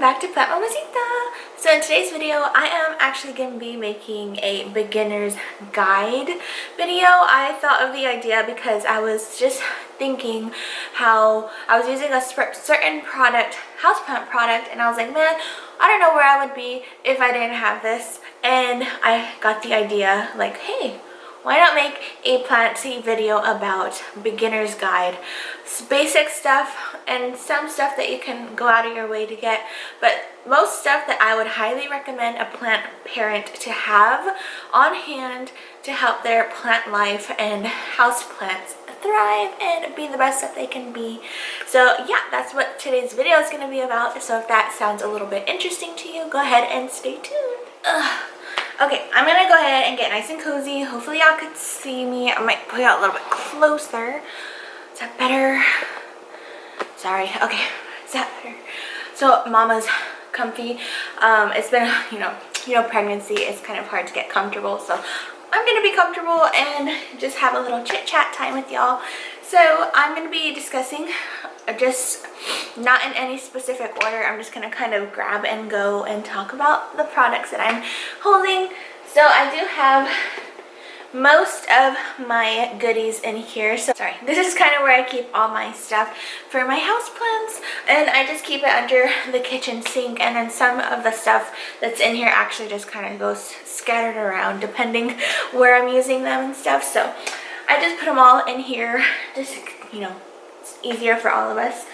back to Plant Mamacita. So in today's video, I am actually going to be making a beginner's guide video. I thought of the idea because I was just thinking how I was using a certain product, houseplant product, and I was like, man, I don't know where I would be if I didn't have this. And I got the idea, like, hey, why not make a planty video about beginner's guide? It's basic stuff and some stuff that you can go out of your way to get, but most stuff that I would highly recommend a plant parent to have on hand to help their plant life and house plants thrive and be the best that they can be. So yeah, that's what today's video is going to be about. So if that sounds a little bit interesting to you, go ahead and stay tuned. Okay, I'm gonna go ahead and get nice and cozy. Hopefully y'all could see me. I might put it out a little bit closer. Is that better? Sorry. Okay, is that better? So Mama's comfy. It's been, you know, pregnancy is kind of hard to get comfortable. So I'm gonna be comfortable and just have a little chit chat time with y'all. So I'm gonna be discussing, just not in any specific order. I'm just gonna kind of grab and go and talk about the products that I'm holding. So I do have most of my goodies in here. So sorry, this is kind of where I keep all my stuff for my house plants, and I just keep it under the kitchen sink, and then some of the stuff that's in here actually just kind of goes scattered around depending where I'm using them and stuff. So I just put them all in here, just, you know, it's easier for all of us.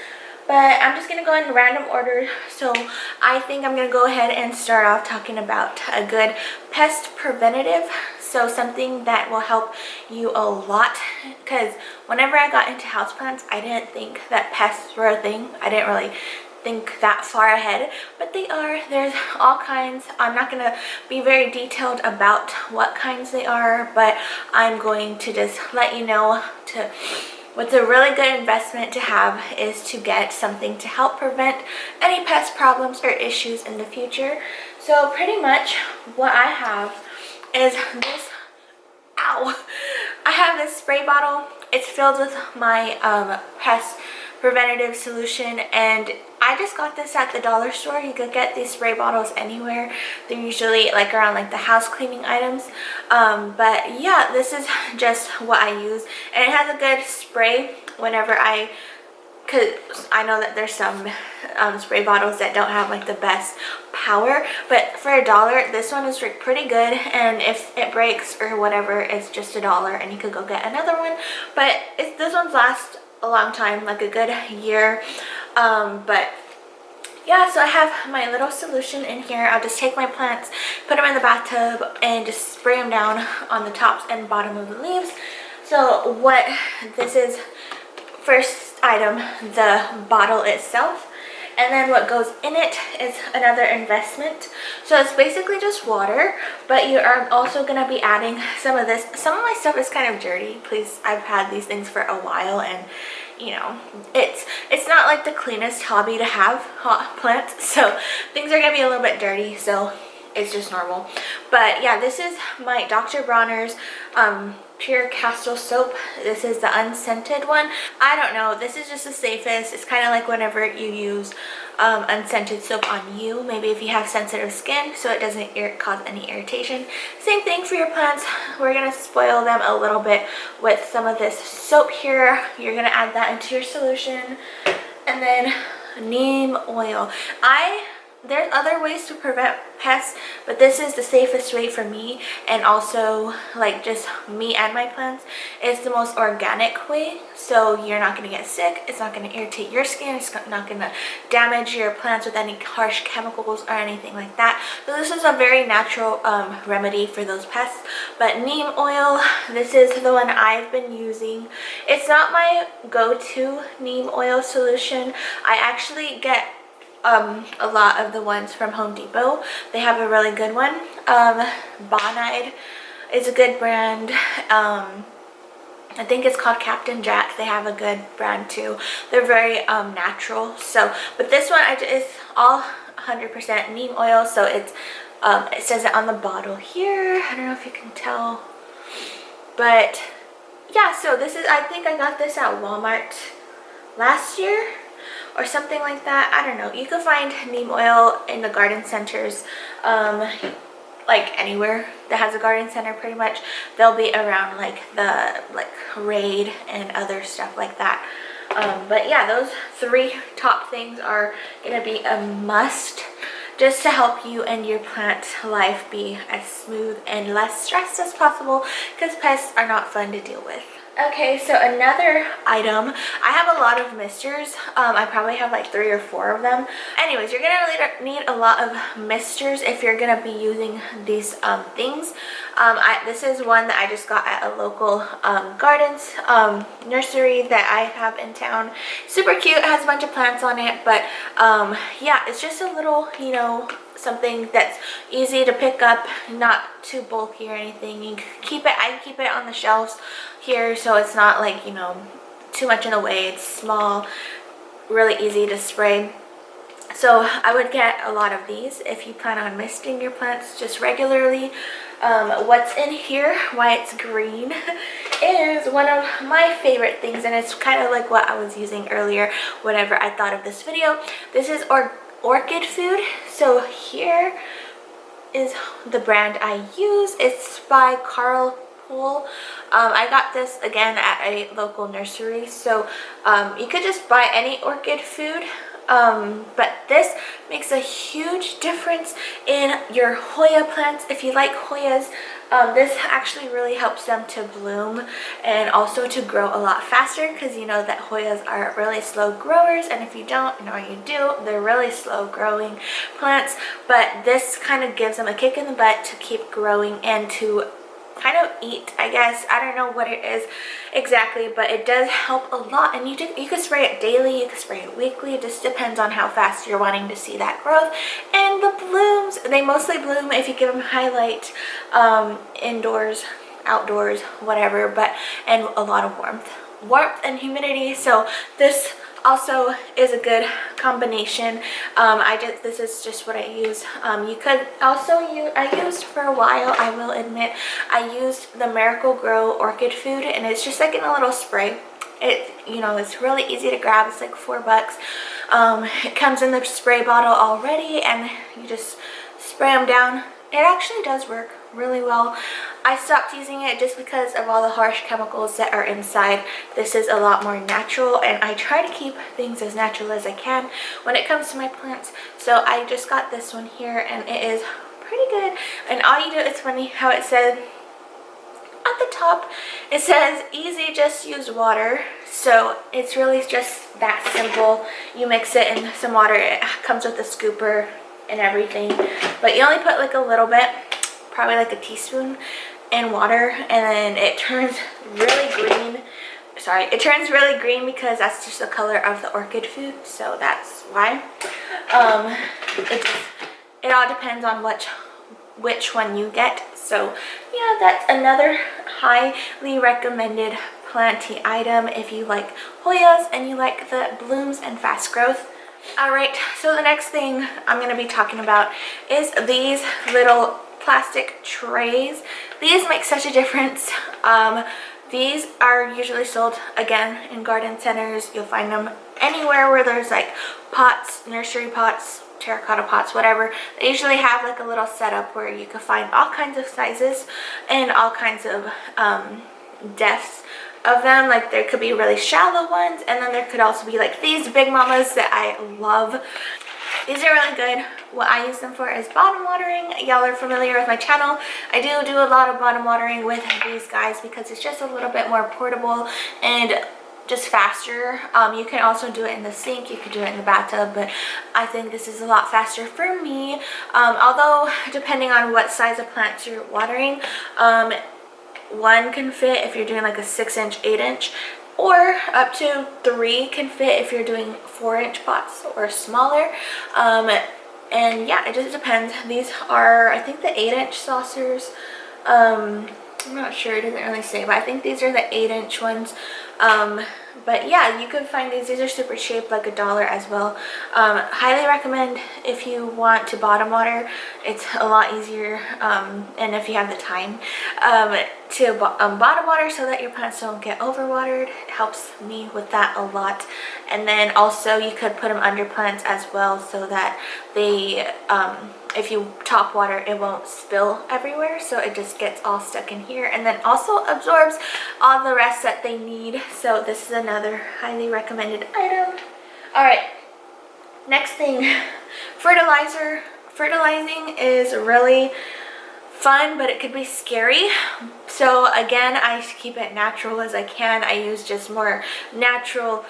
But I'm just going to go in random order. So I think I'm going to go ahead and start off talking about a good pest preventative. So something that will help you a lot, because whenever I got into houseplants, I didn't think that pests were a thing. I didn't really think that far ahead, but they are. There's all kinds. I'm not going to be very detailed about what kinds they are, but I'm going to just let you know what's a really good investment to have is to get something to help prevent any pest problems or issues in the future. So pretty much what I have is this, ow, I have this spray bottle. It's filled with my pest preventative solution, and I just got this at the dollar store. You could get these spray bottles anywhere. They're usually like around like the house cleaning items, but yeah, this is just what I use, and it has a good spray whenever because I know that there's some spray bottles that don't have like the best power, but for $1 this one is pretty good, and if it breaks or whatever, it's just $1 and you could go get another one. But this one's last a long time, like a good year. But yeah, so I have my little solution in here. I'll just take my plants, put them in the bathtub, and just spray them down on the tops and bottom of the leaves. So what this is, first item, the bottle itself, and then what goes in it is another investment. So it's basically just water, but you are also going to be adding some of this. Some of my stuff is kind of dirty. Please, I've had these things for a while, and you know, it's not like the cleanest hobby to have, plants, so things are going to be a little bit dirty, so it's just normal. But yeah, this is my Dr. Bronner's pure castor soap. This is the unscented one. I don't know, this is just the safest. It's kind of like whenever you use unscented soap on you, maybe if you have sensitive skin, so it doesn't cause any irritation. Same thing for your plants. We're gonna spoil them a little bit with some of this soap here. You're gonna add that into your solution, and then neem oil. There's other ways to prevent pests, but this is the safest way for me, and also like just me and my plants. It's the most organic way, so you're not going to get sick. It's not going to irritate your skin. It's not going to damage your plants with any harsh chemicals or anything like that. So this is a very natural remedy for those pests. But neem oil, this is the one I've been using. It's not my go-to neem oil solution. I actually get a lot of the ones from Home Depot. They have a really good one. Bonide is a good brand. I think it's called Captain Jack. They have a good brand too. They're very natural. So, but this one is all 100% neem oil. So it's it says it on the bottle here. I don't know if you can tell, but yeah. So this is, I think I got this at Walmart last year or something like that. I don't know. You can find neem oil in the garden centers, like anywhere that has a garden center pretty much. They'll be around like the Raid and other stuff like that. But yeah, those 3 top things are gonna be a must just to help you and your plant life be as smooth and less stressed as possible, because pests are not fun to deal with. Okay, so another item, I have a lot of misters. I probably have like 3 or 4 of them. Anyways, you're gonna need a lot of misters if you're gonna be using these things. This is one that I just got at a local gardens nursery that I have in town. Super cute, it has a bunch of plants on it, but yeah, it's just a little, you know, something that's easy to pick up, not too bulky or anything. You can keep it, I keep it on the shelves here, so it's not like, you know, too much in the way. It's small, really easy to spray. So I would get a lot of these if you plan on misting your plants just regularly. What's in here, why it's green, is one of my favorite things, and it's kind of like what I was using earlier whenever I thought of this video. This is Orchid Food. So here is the brand I use. It's by Carl. I got this again at a local nursery, so you could just buy any orchid food, but this makes a huge difference in your Hoya plants. If you like Hoyas, this actually really helps them to bloom and also to grow a lot faster, because you know that Hoyas are really slow growers, and if you don't, you know, you do, they're really slow growing plants, but this kind of gives them a kick in the butt to keep growing and to kind of eat, I guess. I don't know what it is exactly, but it does help a lot, and you can spray it daily, you can spray it weekly. It just depends on how fast you're wanting to see that growth. And the blooms, they mostly bloom if you give them highlight, indoors, outdoors, whatever, but and a lot of warmth and humidity. So this also is a good combination. This is just what I use. You could also use, I used for a while, I will admit, I used the Miracle Grow Orchid Food, and it's just like in a little spray. It, you know, it's really easy to grab. It's like $4. It comes in the spray bottle already, and you just spray them down. It actually does work really well. I stopped using it just because of all the harsh chemicals that are inside. This is a lot more natural, and I try to keep things as natural as I can when it comes to my plants. So I just got this one here, and it is pretty good. And all you do, it's funny how it said at the top, it says easy, just use water. So it's really just that simple. You mix it in some water. It comes with a scooper and everything, but you only put like a little bit, probably like a teaspoon, in water, and then it turns really green. Sorry, it turns really green because that's just the color of the orchid food, so that's why. It all depends on which one you get. So yeah, that's another highly recommended planty item if you like Hoyas and you like the blooms and fast growth. Alright, so the next thing I'm going to be talking about is these little plastic trays. These make such a difference. These are usually sold, again, in garden centers. You'll find them anywhere where there's like pots, nursery pots, terracotta pots, whatever. They usually have like a little setup where you can find all kinds of sizes and all kinds of depths of them. Like there could be really shallow ones, and then there could also be like these big mamas that I love. These are really good. What I use them for is bottom watering. Y'all are familiar with my channel. I do a lot of bottom watering with these guys because it's just a little bit more portable and just faster. You can also do it in the sink, you could do it in the bathtub, but I think this is a lot faster for me. Although depending on what size of plants you're watering, one can fit if you're doing like a 6-inch, 8-inch, or up to 3 can fit if you're doing 4-inch pots or smaller. And yeah, it just depends. These are, I think, the 8-inch saucers. I'm not sure, it doesn't really say, but I think these are the 8-inch ones. But yeah, you can find these. These are super cheap, like $1 as well. Highly recommend if you want to bottom water. It's a lot easier, and if you have the time, to bottom water so that your plants don't get overwatered. It helps me with that a lot. And then also you could put them under plants as well so that they, if you top water, it won't spill everywhere, so it just gets all stuck in here, and then also absorbs all the rest that they need. So this is another highly recommended item. All right, next thing, fertilizer. Fertilizing is really fun, but it could be scary. So again, I keep it natural as I can. I use just more natural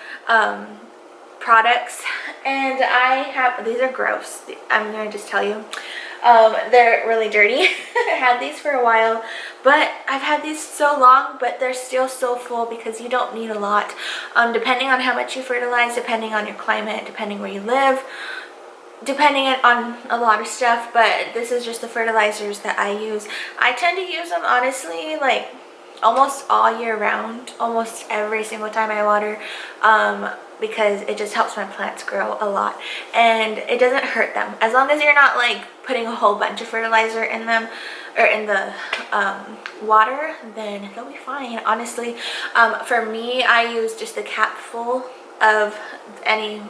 products, and I have, these are gross, I'm gonna just tell you, they're really dirty. I had these for a while, but I've had these so long, but they're still so full because you don't need a lot, depending on how much you fertilize, depending on your climate, depending where you live, depending on a lot of stuff. But this is just the fertilizers that I use. I tend to use them honestly like almost all year round, almost every single time I water, because it just helps my plants grow a lot, and it doesn't hurt them as long as you're not like putting a whole bunch of fertilizer in them or in the water. Then they'll be fine, honestly. For me, I use just a cap full of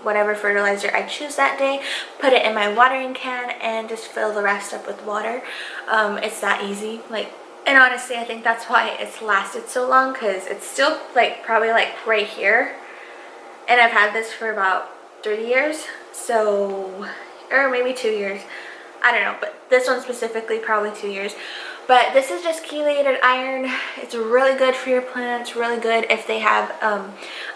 whatever fertilizer I choose that day, put it in my watering can, and just fill the rest up with water. It's that easy. Like, and honestly, I think that's why it's lasted so long, because it's still like probably like right here, and I've had this for about 3 years, so, or maybe 2 years, I don't know, but this one specifically probably 2 years. But this is just chelated iron. It's really good for your plants, really good if they have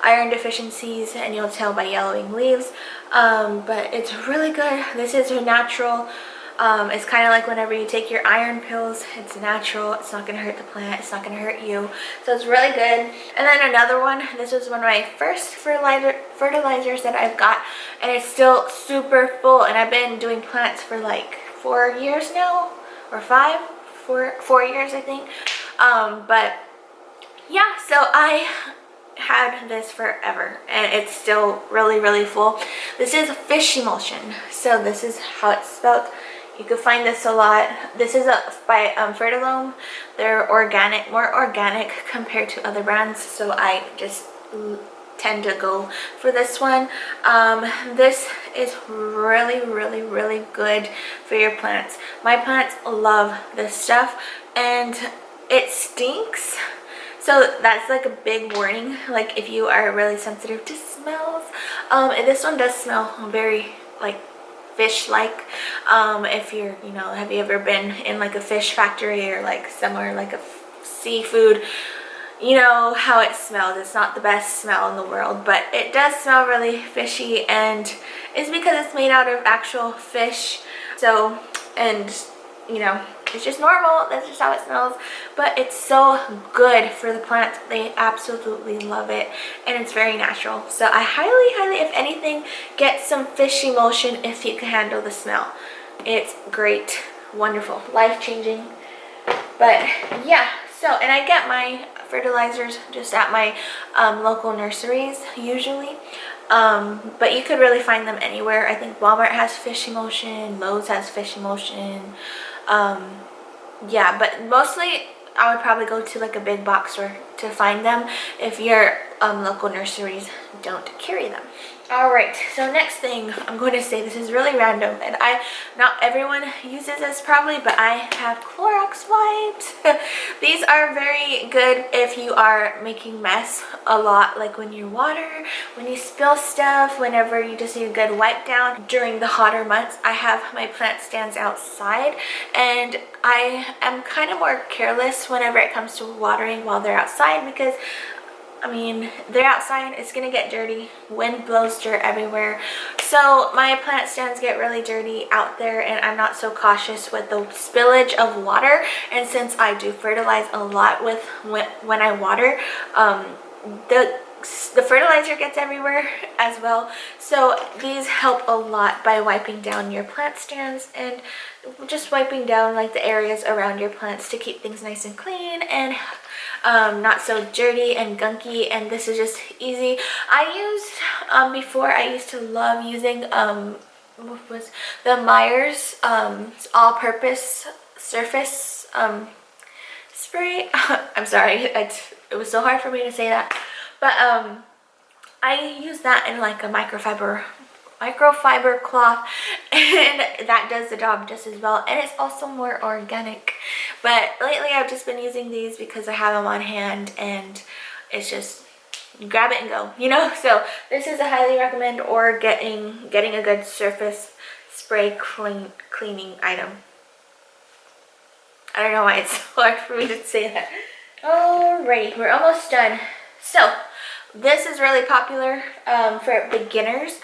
iron deficiencies, and you'll tell by yellowing leaves. But it's really good. This is natural. It's kind of like whenever you take your iron pills, it's natural. It's not going to hurt the plant. It's not going to hurt you. So it's really good. And then another one, this was one of my first fertilizers that I've got, and it's still super full. And I've been doing plants for like 4 years now, or 4 years I think. But yeah, so I had this forever, and it's still really, really full. This is fish emulsion. So this is how it's spelled. You can find this a lot. This is by Fertilome. They're organic, more organic compared to other brands, so I just tend to go for this one. This is really, really, really good for your plants. My plants love this stuff, and it stinks. So that's like a big warning, like if you are really sensitive to smells. And this one does smell very like fish-like. If you're, you know, have you ever been in like a fish factory or like somewhere like a seafood, you know how it smells. It's not the best smell in the world, but it does smell really fishy, and it's because it's made out of actual fish. So, and you know, it's just normal. That's just how it smells. But it's so good for the plants. They absolutely love it, and it's very natural. So I highly, if anything, get some fish emulsion if you can handle the smell. It's great, wonderful, life-changing. But yeah, so, and I get my fertilizers just at my local nurseries usually. But you could really find them anywhere. I think Walmart has fish emulsion, Lowe's has fish emulsion. Yeah, but mostly I would probably go to like a big box store to find them if your local nurseries don't carry them. Alright, so next thing I'm going to say, this is really random, and not everyone uses this probably, but I have Clorox wipes. These are very good if you are making mess a lot, like when you water, when you spill stuff, whenever you just need a good wipe down. During the hotter months, I have my plant stands outside, and I am kind of more careless whenever it comes to watering while they're outside, because I mean, they're outside, it's gonna get dirty. Wind blows dirt everywhere. So my plant stands get really dirty out there, and I'm not so cautious with the spillage of water. And since I do fertilize a lot with when I water, the fertilizer gets everywhere as well. So these help a lot by wiping down your plant stands and just wiping down like the areas around your plants to keep things nice and clean, and not so dirty and gunky, and this is just easy. I used before I used to love using what was the Myers all-purpose surface spray. I'm sorry, it was so hard for me to say that, but I use that in like a microfiber cloth, and that does the job just as well, and it's also more organic. But lately I've just been using these because I have them on hand, and it's just grab it and go, you know. So this is a highly recommend, or getting a good surface spray cleaning item. I don't know why it's so hard for me to say that. Alrighty, we're almost done. So this is really popular for beginners.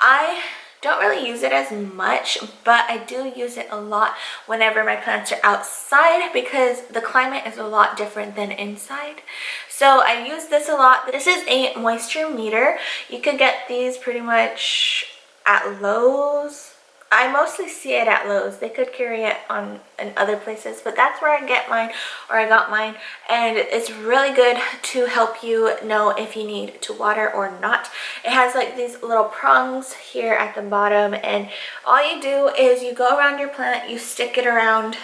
I don't really use it as much, but I do use it a lot whenever my plants are outside, because the climate is a lot different than inside. So I use this a lot. This is a moisture meter. You could get these pretty much at Lowe's. I mostly see it at Lowe's. They could carry it in other places, but that's where I get mine, or I got mine. And it's really good to help you know if you need to water or not. It has like these little prongs here at the bottom, and all you do is you go around your plant, you stick it around,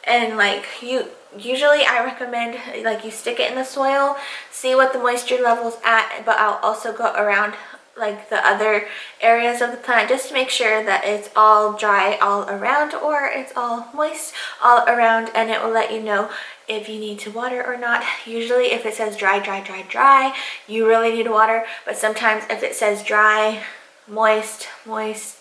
and like usually I recommend like you stick it in the soil, see what the moisture level's at, but I'll also go around like the other areas of the plant just to make sure that it's all dry all around, or it's all moist all around, and it will let you know if you need to water or not. Usually if it says dry, you really need to water, but sometimes if it says dry, moist,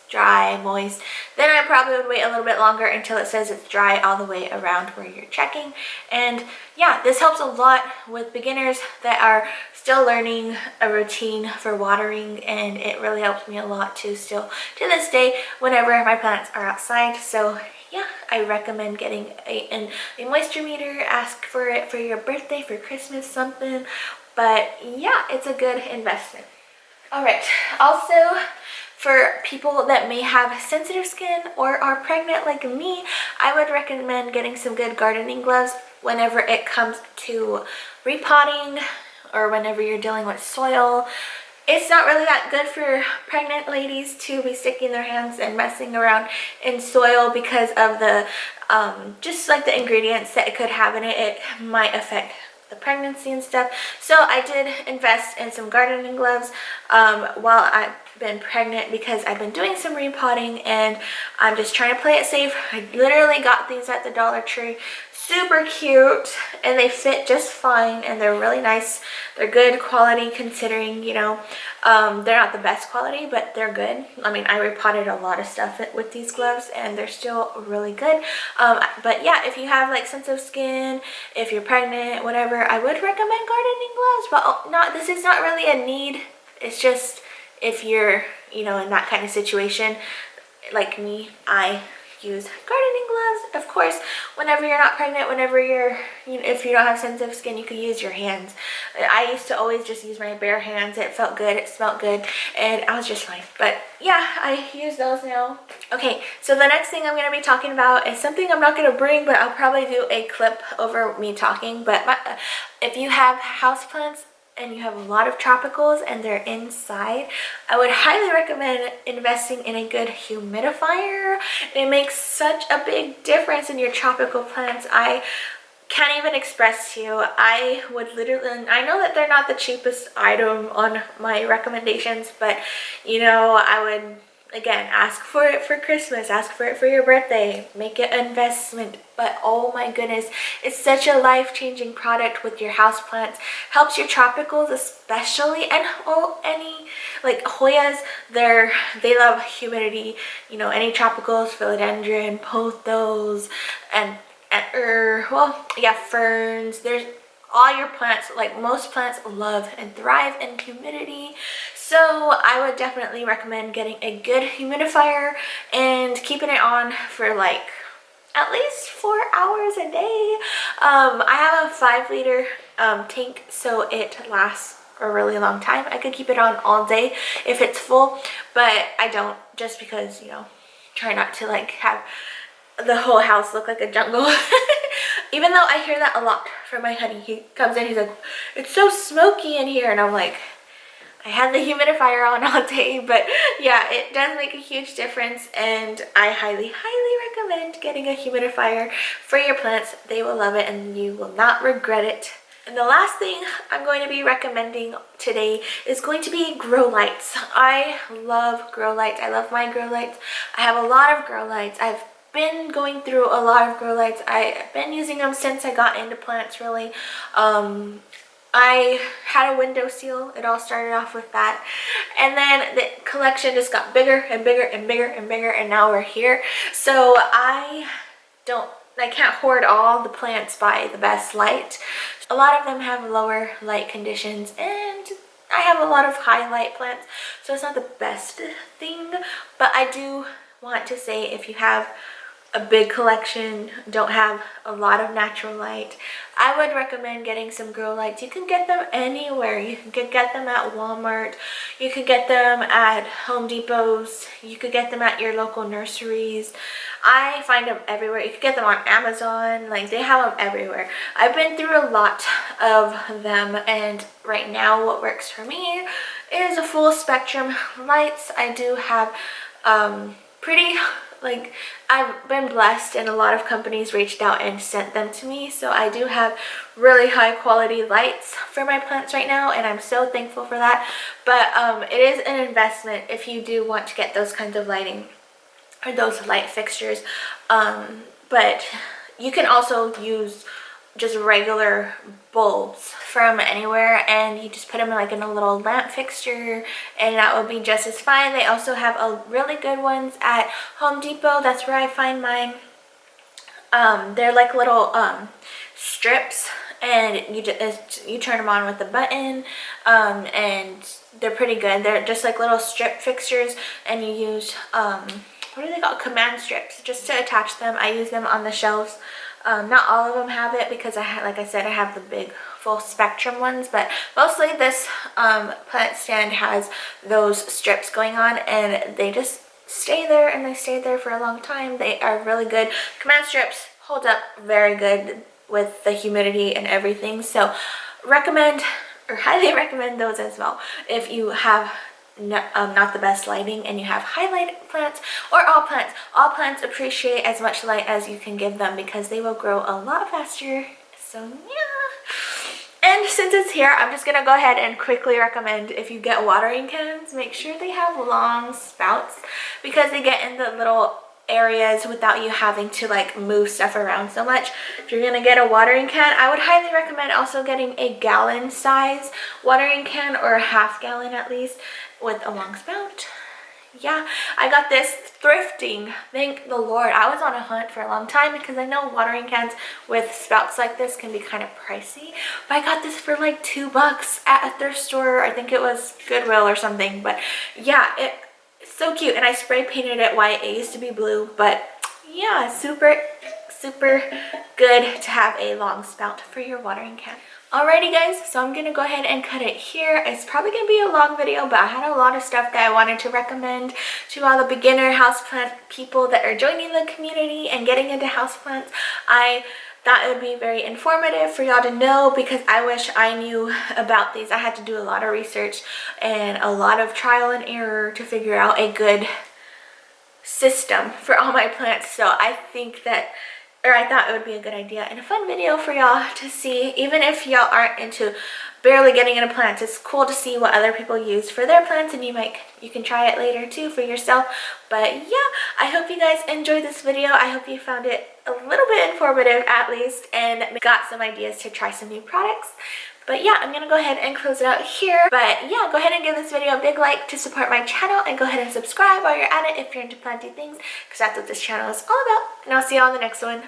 dry, moist, then I probably would wait a little bit longer until it says it's dry all the way around where you're checking. And yeah, this helps a lot with beginners that are still learning a routine for watering, and it really helps me a lot too, still to this day whenever my plants are outside. So yeah, I recommend getting a moisture meter. Ask for it for your birthday, for Christmas, something. But yeah, it's a good investment. All right, also for people that may have sensitive skin or are pregnant like me, I would recommend getting some good gardening gloves whenever it comes to repotting, or whenever you're dealing with soil. It's not really that good for pregnant ladies to be sticking their hands and messing around in soil because of the just like the ingredients that it could have in it. It might affect the pregnancy and stuff. So I did invest in some gardening gloves while I've been pregnant, because I've been doing some repotting and I'm just trying to play it safe. I literally got these at the Dollar Tree. Super cute, and they fit just fine, and they're really nice. They're good quality considering, you know, they're not the best quality, but they're good. I mean, I repotted a lot of stuff with these gloves, and they're still really good. But yeah, if you have like sensitive skin, if you're pregnant, whatever, I would recommend gardening gloves, but this is not really a need. It's just if you're, you know, in that kind of situation like me, I use gardening gloves. Of course, whenever you're not pregnant, whenever you're, you know, if you don't have sensitive skin, you can use your hands. I used to always just use my bare hands. It felt good, it smelled good, and I was just fine. But yeah, I use those now. Okay, so the next thing I'm going to be talking about is something I'm not going to bring, but I'll probably do a clip over me talking. But if you have houseplants and you have a lot of tropicals and they're inside, I would highly recommend investing in a good humidifier. It makes such a big difference in your tropical plants. I can't even express to you. I would literally, I know that they're not the cheapest item on my recommendations, but you know, I would, again, ask for it for Christmas, ask for it for your birthday, make it an investment. But oh my goodness, it's such a life-changing product with your houseplants. Helps your tropicals especially, and any like Hoyas, they love humidity. You know, any tropicals, philodendron, pothos, and well, yeah, ferns. There's all your plants, like most plants, love and thrive in humidity. So I would definitely recommend getting a good humidifier and keeping it on for like at least 4 hours a day. I have a 5-liter tank, so it lasts a really long time. I could keep it on all day if it's full, but I don't, just because, you know, try not to like have the whole house look like a jungle. Even though I hear that a lot from my honey. He comes in, he's like, it's so smoky in here, and I'm like, I had the humidifier on all day. But yeah, it does make a huge difference, and I highly recommend getting a humidifier for your plants. They will love it and you will not regret it. And the last thing I'm going to be recommending today is going to be grow lights. I love grow lights. I love my grow lights. I have a lot of grow lights. I've been going through a lot of grow lights. I've been using them since I got into plants, really. I had a window seal. It all started off with that, and then the collection just got bigger and bigger and bigger and bigger, and now we're here. So I can't hoard all the plants by the best light. A lot of them have lower light conditions, and I have a lot of high light plants, so it's not the best thing. But I do want to say, if you have a big collection, don't have a lot of natural light, I would recommend getting some grow lights. You can get them anywhere. You can get them at Walmart, you could get them at Home Depots, you could get them at your local nurseries. I find them everywhere. You could get them on Amazon. Like, they have them everywhere. I've been through a lot of them, and right now what works for me is a full spectrum lights. I do have I've been blessed, and a lot of companies reached out and sent them to me, so I do have really high quality lights for my plants right now, and I'm so thankful for that. But it is an investment if you do want to get those kinds of lighting or those light fixtures. But you can also use just regular bulbs from anywhere, and you just put them in a little lamp fixture, and that would be just as fine. They also have really good ones at Home Depot. That's where I find mine. They're like little strips, and you turn them on with a button, and they're pretty good. They're just like little strip fixtures, and you use what are they called? Command strips, just to attach them. I use them on the shelves. Not all of them have it, because like I said, I have the big full spectrum ones, but mostly this plant stand has those strips going on, and they just stay there, and they stay there for a long time. They are really good. Command strips hold up very good with the humidity and everything, so highly recommend those as well if you have not the best lighting and you have highlight plants, or all plants. All plants appreciate as much light as you can give them, because they will grow a lot faster. So yeah. And since it's here, I'm just gonna go ahead and quickly recommend, if you get watering cans, make sure they have long spouts, because they get in the little areas without you having to move stuff around so much. If you're gonna get a watering can, I would highly recommend also getting a gallon size watering can, or a half gallon at least, with a long spout. Yeah, I got this thrifting, thank the Lord. I was on a hunt for a long time, because I know watering cans with spouts like this can be kind of pricey, but I got this for like $2 at a thrift store. I think it was Goodwill or something. But yeah, it's so cute, and I spray painted it white. It used to be blue, but yeah, super good to have a long spout for your watering can. Alrighty guys, so I'm gonna go ahead and cut it here. It's probably gonna be a long video, but I had a lot of stuff that I wanted to recommend to all the beginner houseplant people that are joining the community and getting into houseplants. I thought it would be very informative for y'all to know, because I wish I knew about these. I had to do a lot of research and a lot of trial and error to figure out a good system for all my plants. So I thought it would be a good idea and a fun video for y'all to see. Even if y'all aren't into barely getting into plants, it's cool to see what other people use for their plants, and you can try it later too for yourself. But yeah, I hope you guys enjoyed this video. I hope you found it a little bit informative at least, and got some ideas to try some new products. But yeah, I'm gonna go ahead and close it out here. But yeah, go ahead and give this video a big like to support my channel, and go ahead and subscribe while you're at it if you're into planty things, because that's what this channel is all about. And I'll see you all in the next one.